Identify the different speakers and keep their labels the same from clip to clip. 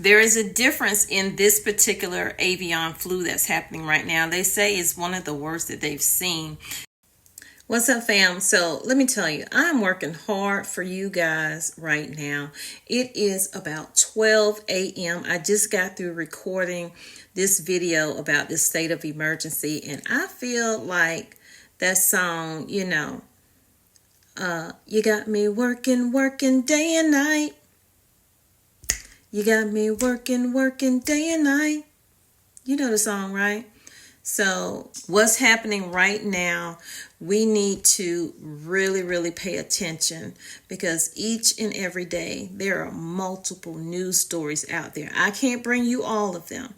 Speaker 1: There is a difference in this particular avian flu that's happening right now. They say it's one of the worst that they've seen. What's up, fam? So let me tell you, I'm working hard for you guys right now. It is about 12 a.m. I just got through recording this video about this state of emergency, and I feel like that song, you got me working day and night. You got me working day and night. You know the song, right? So what's happening right now, we need to really pay attention, because each and every day there are multiple news stories out there. I can't bring you all of them.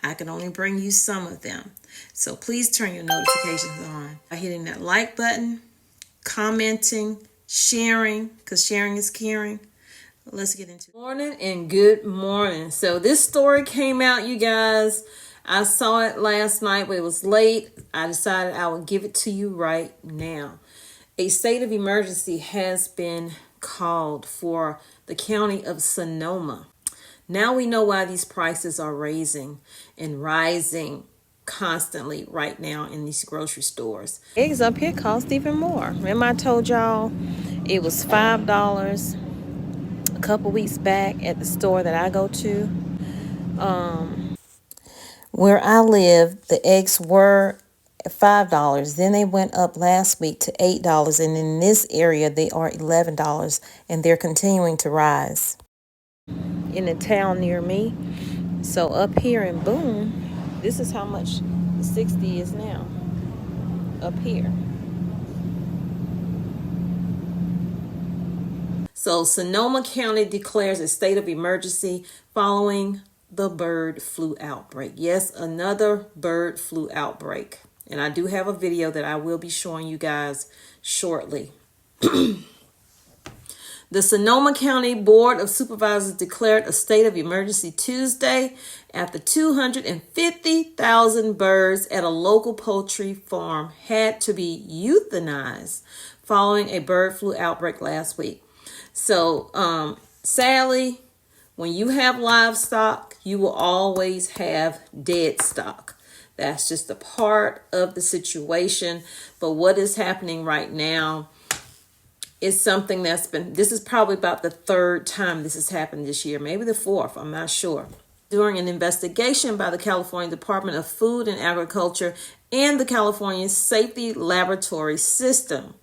Speaker 1: I can only bring you some of them. So please turn your notifications on by hitting that like button, commenting, sharing, because sharing is caring. Let's get into it. Morning and good morning. So this story came out, you guys. I saw it last night, but it was late. I decided I would give it to you right now. A state of emergency has been called for the county of Sonoma. Now we know why these prices are rising constantly right now in these grocery stores. Eggs up here cost even more. Remember I told y'all it was $5 a couple weeks back at the store that I go to. Where I live, the eggs were $5. Then they went up last week to $8. And in this area, they are $11. And they're continuing to rise. In the town near me. So up here in Boone, this is how much the 60 is now. Up here. So Sonoma County declares a state of emergency following the bird flu outbreak. Yes, another bird flu outbreak. And I do have a video that I will be showing you guys shortly. The Sonoma County Board of Supervisors declared a state of emergency Tuesday after 250,000 birds at a local poultry farm had to be euthanized following a bird flu outbreak last week. So, sadly, when you have livestock, you will always have dead stock. That's just a part of the situation. But what is happening right now is something this is probably about the third time this has happened this year, maybe the fourth, I'm not sure. During an investigation by the California Department of Food and Agriculture and the California Safety Laboratory System.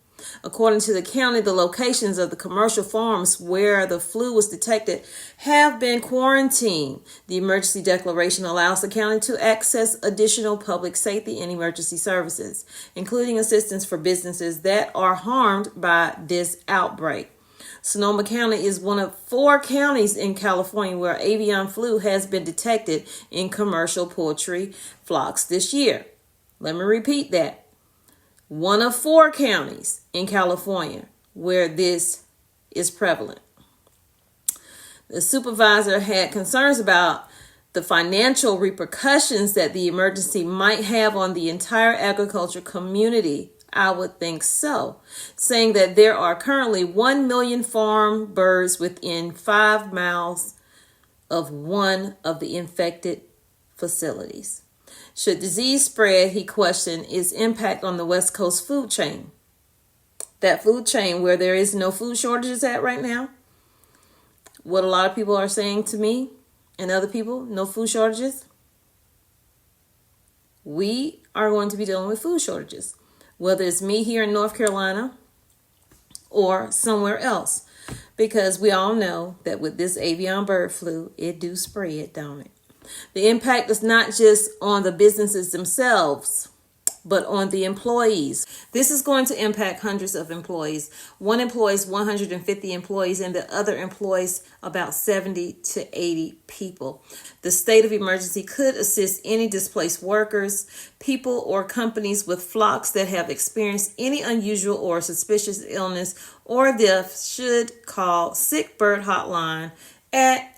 Speaker 1: According to the county, the locations of the commercial farms where the flu was detected have been quarantined. The emergency declaration allows the county to access additional public safety and emergency services, including assistance for businesses that are harmed by this outbreak. Sonoma County is one of 4 counties in California where avian flu has been detected in commercial poultry flocks this year. Let me repeat that. One of 4 counties in California where this is prevalent. The supervisor had concerns about the financial repercussions that the emergency might have on the entire agriculture community. I would think so, saying that there are currently 1 million farm birds within 5 miles of one of the infected facilities. Should disease spread, he questioned, its impact on the West Coast food chain. That food chain where there is no food shortages at right now. What a lot of people are saying to me and other people, no food shortages. We are going to be dealing with food shortages, whether it's me here in North Carolina or somewhere else. Because we all know that with this avian bird flu, it do spread, don't it? The impact is not just on the businesses themselves, but on the employees. This is going to impact hundreds of employees. One employs 150 employees and the other employs about 70 to 80 people. The state of emergency could assist any displaced workers, people or companies with flocks that have experienced any unusual or suspicious illness or death should call Sick Bird Hotline at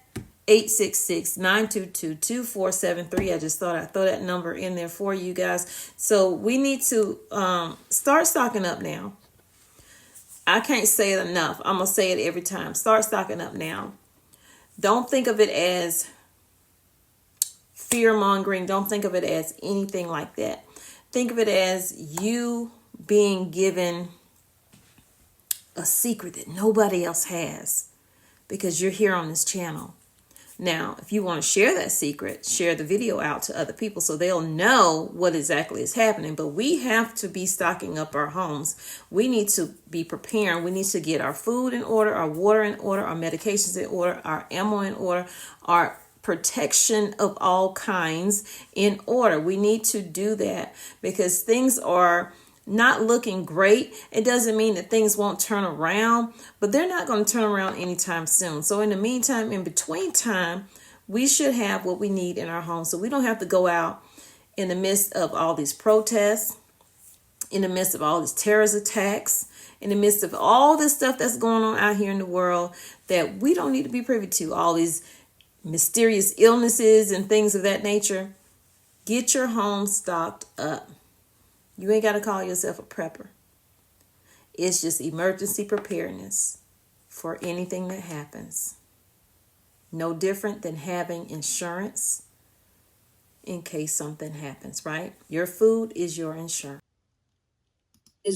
Speaker 1: 866-922-2473. I just thought I'd throw that number in there for you guys. So we need to start stocking up now. I can't say it enough. I'm going to say it every time. Start stocking up now. Don't think of it as fear mongering. Don't think of it as anything like that. Think of it as you being given a secret that nobody else has because you're here on this channel. Now, if you want to share that secret, share the video out to other people so they'll know what exactly is happening. But we have to be stocking up our homes. We need to be preparing. We need to get our food in order, our water in order, our medications in order, our ammo in order, our protection of all kinds in order. We need to do that because things are not looking great. It doesn't mean that things won't turn around, but they're not going to turn around anytime soon. So in the meantime, in between time, we should have what we need in our home so we don't have to go out in the midst of all these protests, in the midst of all these terrorist attacks, in the midst of all this stuff that's going on out here in the world that we don't need to be privy to, all these mysterious illnesses and things of that nature. Get your home stocked up. You ain't got to call yourself a prepper. It's just emergency preparedness for anything that happens. No different than having insurance in case something happens, right? Your food is your insurance.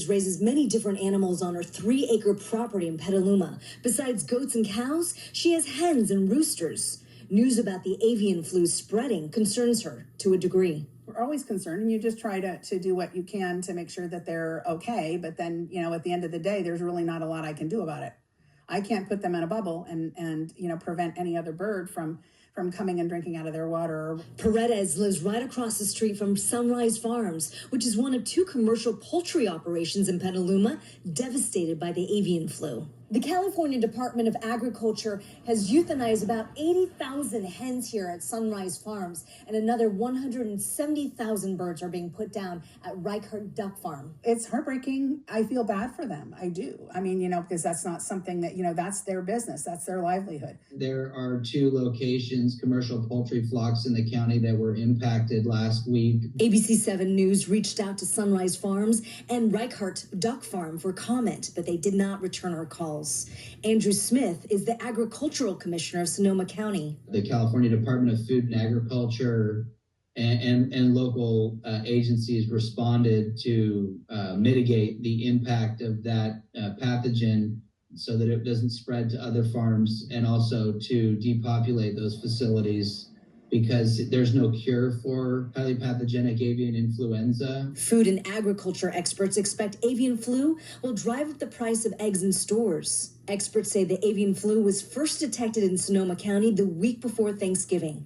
Speaker 2: Raises many different animals on her 3-acre property in Petaluma. Besides goats and cows, she has hens and roosters. News about the avian flu spreading concerns her to a degree.
Speaker 3: We're always concerned, and you just try to do what you can to make sure that they're okay. But then, at the end of the day, there's really not a lot I can do about it. I can't put them in a bubble and prevent any other bird from coming and drinking out of their water.
Speaker 2: Paredes lives right across the street from Sunrise Farms, which is one of 2 commercial poultry operations in Petaluma devastated by the avian flu. The California Department of Agriculture has euthanized about 80,000 hens here at Sunrise Farms, and another 170,000 birds are being put down at Reichert Duck Farm.
Speaker 3: It's heartbreaking. I feel bad for them. I do. I mean, because that's not something that, that's their business. That's their livelihood.
Speaker 4: There are 2 locations, commercial poultry flocks in the county that were impacted last week.
Speaker 2: ABC 7 News reached out to Sunrise Farms and Reichert Duck Farm for comment, but they did not return our calls. Andrew Smith is the Agricultural Commissioner of Sonoma County.
Speaker 4: The California Department of Food and Agriculture and local agencies responded to mitigate the impact of that pathogen so that it doesn't spread to other farms, and also to depopulate those facilities because there's no cure for highly pathogenic avian influenza.
Speaker 2: Food and agriculture experts expect avian flu will drive up the price of eggs in stores. Experts say the avian flu was first detected in Sonoma County the week before Thanksgiving.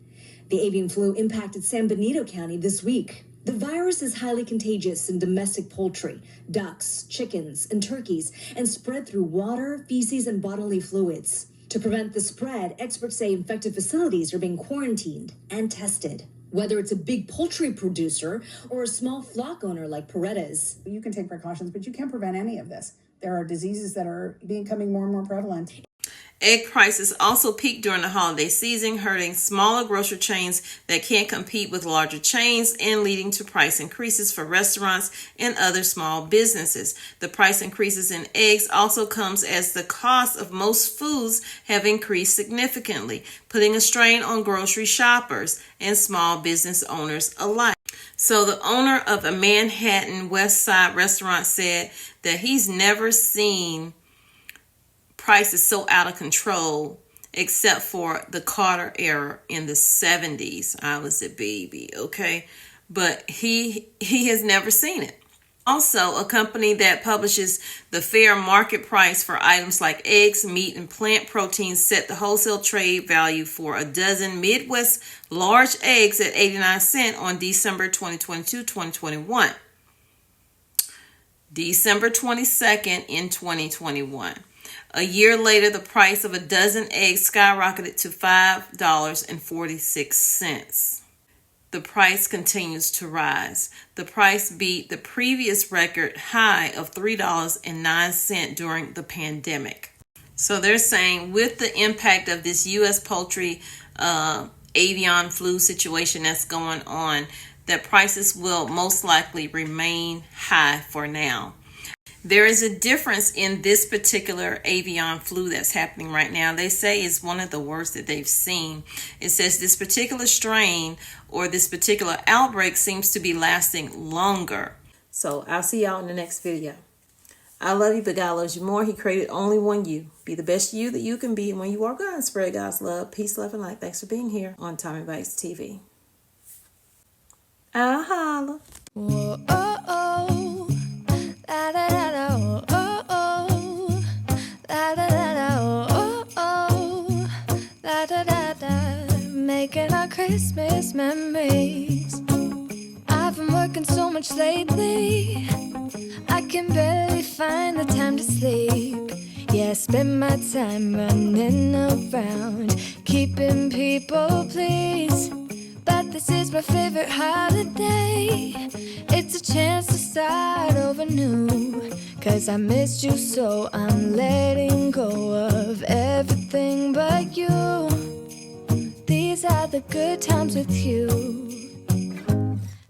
Speaker 2: The avian flu impacted San Benito County this week. The virus is highly contagious in domestic poultry, ducks, chickens, and turkeys, and spread through water, feces, and bodily fluids. To prevent the spread, experts say infected facilities are being quarantined and tested. Whether it's a big poultry producer or a small flock owner like Paredes.
Speaker 3: You can take precautions, but you can't prevent any of this. There are diseases that are becoming more and more prevalent.
Speaker 1: Egg prices also peaked during the holiday season, hurting smaller grocery chains that can't compete with larger chains and leading to price increases for restaurants and other small businesses. The price increases in eggs also comes as the cost of most foods have increased significantly, putting a strain on grocery shoppers and small business owners alike. So the owner of a Manhattan West Side restaurant said that he's never seen prices so out of control except for the Carter era in the 70s. I was a baby, okay? But he has never seen it. Also, a company that publishes the fair market price for items like eggs, meat, and plant proteins set the wholesale trade value for a dozen Midwest large eggs at 89 cents on December 2022-2021. December 22nd in 2021. A year later, the price of a dozen eggs skyrocketed to $5.46. The price continues to rise. The price beat the previous record high of $3.09 during the pandemic. So they're saying with the impact of this U.S. poultry avian flu situation that's going on, that prices will most likely remain high for now. There is a difference in this particular avian flu that's happening right now. They say it's one of the worst that they've seen. It says this particular strain or this particular outbreak seems to be lasting longer. So I'll see y'all in the next video. I love you, but God loves you more. He created only one you. Be the best you that you can be when you walk out and spread God's love, peace, love, and light. Thanks for being here on TOMMYBITESTV. I'll holla.
Speaker 5: Whoa, oh, oh. La, da, da, da, oh, oh, oh. La, da, da, da, oh, oh, oh. La, da, da, da. Making our Christmas memories. I've been working so much lately, I can barely find the time to sleep. Yeah, I spend my time running around, keeping people pleased. But this is my favorite holiday. It's a chance to start over new. 'Cause I missed you, so I'm letting go of everything but you. These are the good times with you.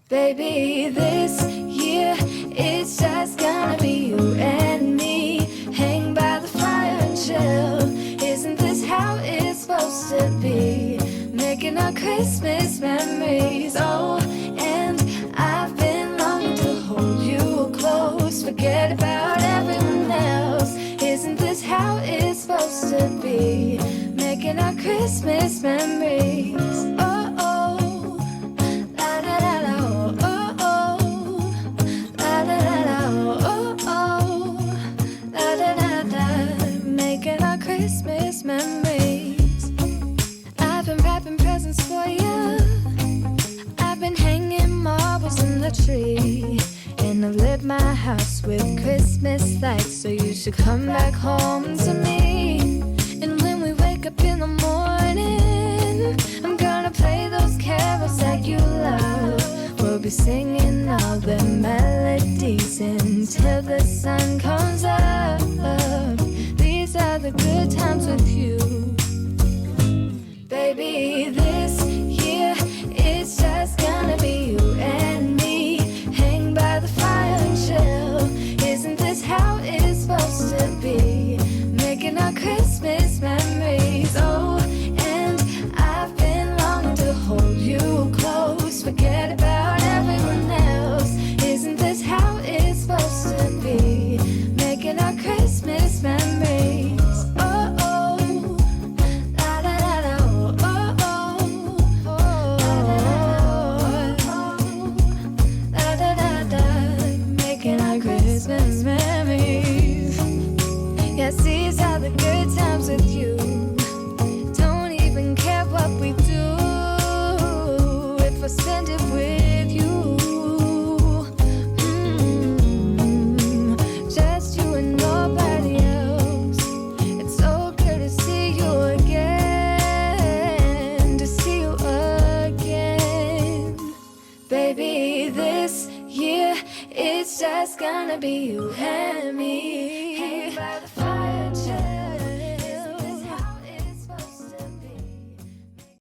Speaker 5: Baby, this year it's just gonna be you and me. Hang by the fire and chill. Isn't this how it's supposed to be? Making our Christmas memories. Oh, and I've been longing to hold you close. Forget about everyone else. Isn't this how it's supposed to be? Making our Christmas memories. Oh, oh, la da da da. Christmas memories. I've been wrapping presents for you. I've been hanging marbles in the tree. And I've lit my house with Christmas lights. So you should come back home to me. And when we wake up in the morning, I'm gonna play those carols that you love. We'll be singing all the melodies until the sun comes up. These are the good times with you. Baby, this year it's just gonna be you and me. Hang by the fire and chill. Isn't this how it's supposed to be? Making our Christmas memories. Oh, and I've been longing to hold you close. Forget about everyone else. Isn't this how it's supposed to be? Making our Christmas memories. Oh, oh, la da da da, oh, oh, oh, la da da da. Making our Christmas memories. Yes, these are the good times with you. Don't even care what we do if I spend it with you. Just you and nobody else. It's so good to see you again. To see you again. Baby, this year it's just gonna be you and me.